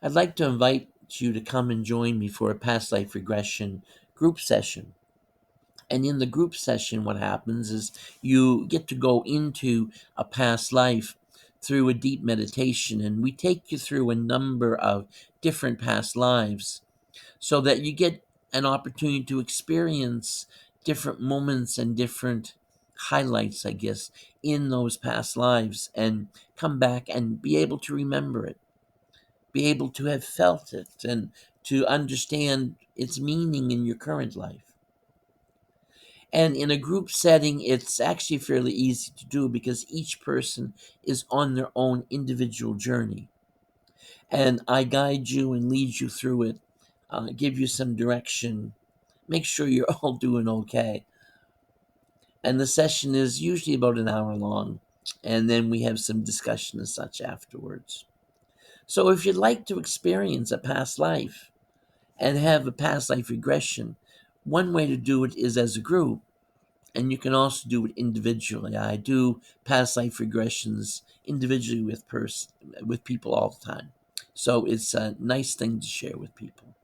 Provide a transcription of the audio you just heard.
I'd like to invite you to come and join me for a past life regression group session. And in the group session, what happens is you get to go into a past life through a deep meditation, and we take you through a number of different past lives so that you get an opportunity to experience different moments and different highlights, I guess, in those past lives, and come back and be able to remember it, be able to have felt it, and to understand its meaning in your current life. And in a group setting, it's actually fairly easy to do because each person is on their own individual journey. And I guide you and lead you through it, give you some direction, make sure you're all doing okay. And the session is usually about an hour long, and then we have some discussion and such afterwards. So if you'd like to experience a past life and have a past life regression, one way to do it is as a group, and you can also do it individually. I do past life regressions individually with people all the time. So it's a nice thing to share with people.